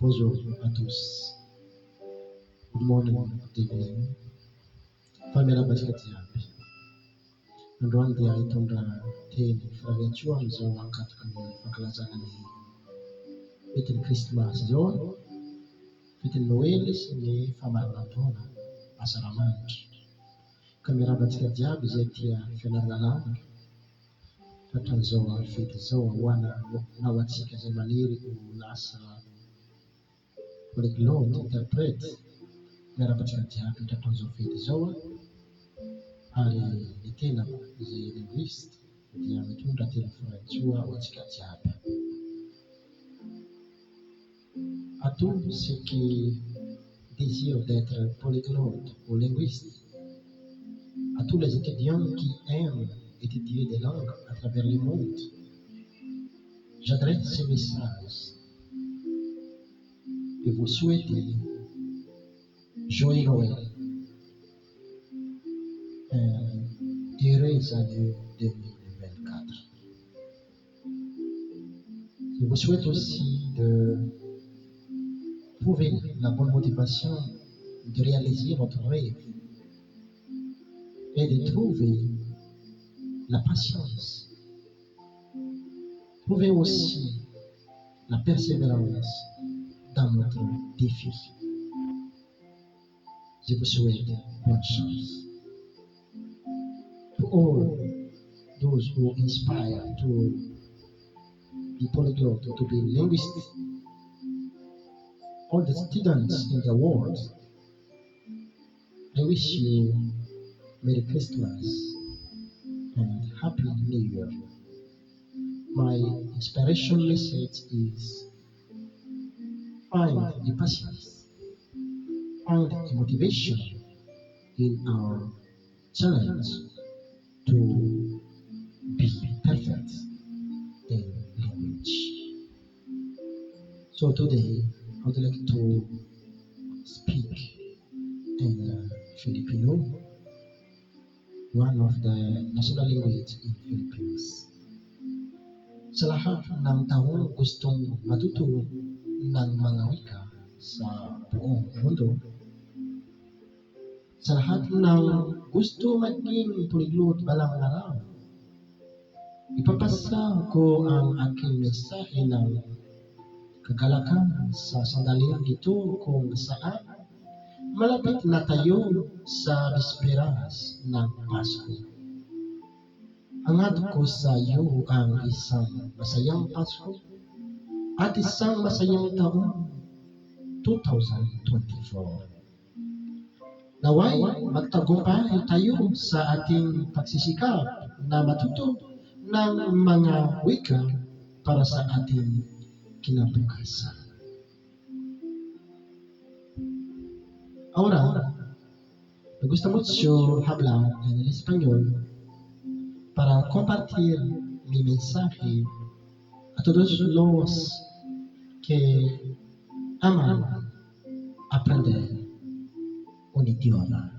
Bonjour à tous. Good morning, good evening. Famela Baskatiaby. Androany dia hitondra teny firaretsoa amin'izao ankatoka ny fankalazana ny fetin'ny Krismasy izao, fetin'ny Noely sy ny famarantaona Asaramanitra. Ka miarahaba antsika jiaby izay tia fianarana tratran'izao fety izao hoana na ho antsika izay maniry ho lasa polyglotte, interprète. Miarahaba antsika jiaby tratran'izao fety izao ary ny tena izay linguiste dia mitondra teny firaretsoa ho antsika jiaby. À tous ceux qui désirent d'être polyglotte ou linguiste, à tous les étudiants qui aiment étudier des langues à travers le monde, j'adresse ce message et vous souhaiter joyeux Noël, heureux année 2024. Je vous souhaite aussi de trouver la bonne motivation de réaliser votre rêve et de trouver la patience. Trouvez aussi la persévérance dans notre défi. Je vous souhaite bonne chance. To all those who inspire to be polyglot, to be linguists, all the students in the world, I wish you Merry Christmas and Happy New Year. My inspiration message is find the patience, find the motivation in our challenge to be perfect in language. So today I would like to speak in Filipino, one of the national language in Philippines. Sa lahat ng taong gustong matuto ng mga wika sa buong mundo, sa lahat ng gusto maging polyglot balang araw, ipapasa ko ang aking mensahe ng kagalakan sa sandaling ito kung saan malapit na tayo sa bisperas ng Pasko. Hangat ko sa iyo ang isang masayang Pasko at isang masayang taong 2024. Naway magtagumpay tayo sa ating pagsisikap na matuto ng mga wika para sa ating kinabukasan. Ahora, me gusta mucho hablar en el español para compartir mi mensaje a todos los que aman aprender un idioma.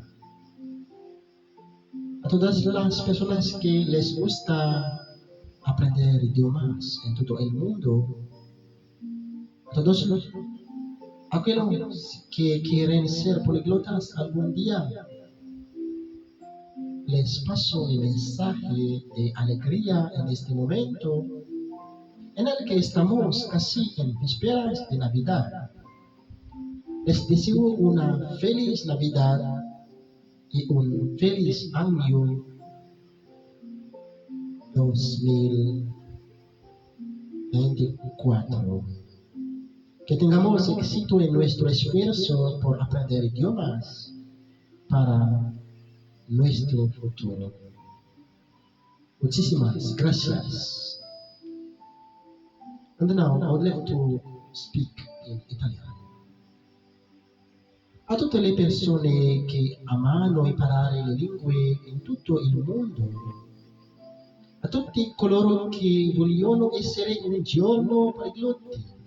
A todas las personas que les gusta aprender idiomas en todo el mundo, a todos aquellos que quieren ser políglotas algún día, les paso el mensaje de alegría en este momento en el que estamos casi en vísperas de Navidad. Les deseo una feliz Navidad y un feliz año 2024. Que tengamos éxito en nuestro esfuerzo por aprender idiomas para nuestro futuro. Muchísimas gracias. And now I would like to speak in Italiano. A tutte le persone che amano imparare le lingue in tutto il mondo, a tutti coloro che vogliono essere un giorno poliglotti,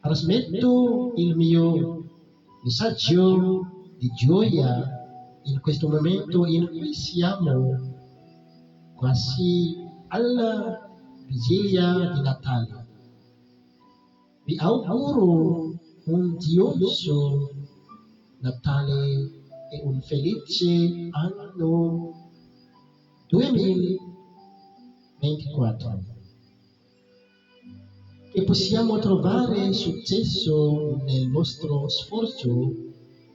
trasmetto il mio messaggio di gioia in questo momento in cui siamo quasi alla vigilia di Natale. Vi auguro un odioso Natale e un felice anno 2024. Che possiamo trovare successo nel nostro sforzo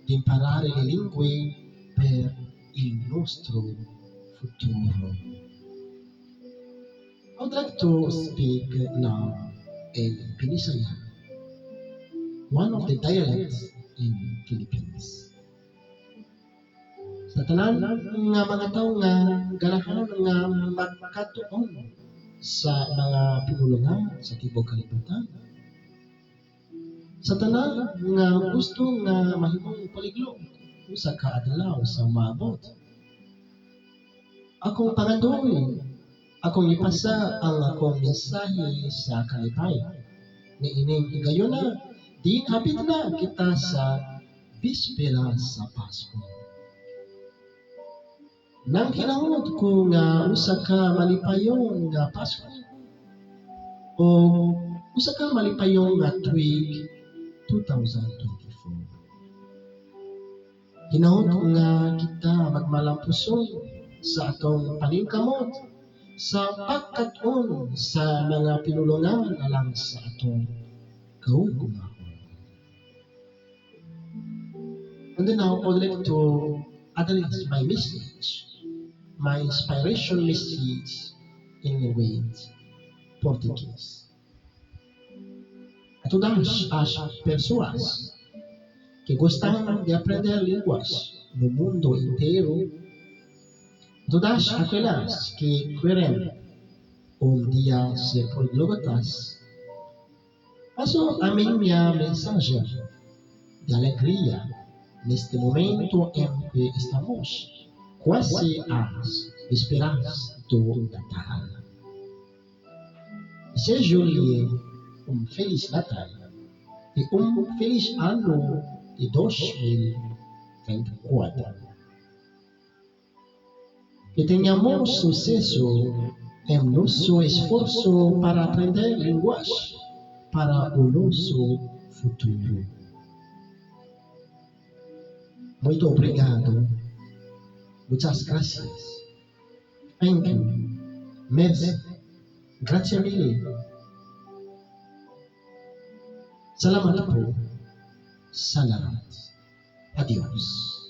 di imparare le lingue per il nostro futuro. I would like to speak now in Pinisaya, one of the dialects in Philippines. Sa tanan nga mga tawo nga ganahan nga magkatuon sa mga pinulungan sa tibuok kalibutan. Sa tanan nga gusto nga mahimong paliglo usa ka adlaw sa maabot. Akong pangandoy, akong ipasa ang akong mensahe sa kalipay. Niining gayon na, din hapit na kita sa bispera sa Pasko. Nang hinangod ko nga usa ka malipayong nga Pasko o usa ka malipayong nga tuig 2024. Hinangod ko nga kita magmalampuson sa atong paningkamot sa pagkat-on sa mga pinulungan alang sa atong kaugumaon. And then now I would like to address my message, my inspiration message in the word Portuguese. A todas as pessoas que gostam de aprender línguas no mundo inteiro, todas aquelas que querem dia ser políglotas, passo a minha mensagem de alegria neste momento em que estamos quase às vésperas do Natal. Desejo-lhe feliz Natal e feliz ano de 2024. Que tenhamos sucesso em nosso esforço para aprender línguas para o nosso futuro. Muito obrigado. Muchas gracias. Thank you. Merci. Grazie mille. Salamat po. Salamat. Adios.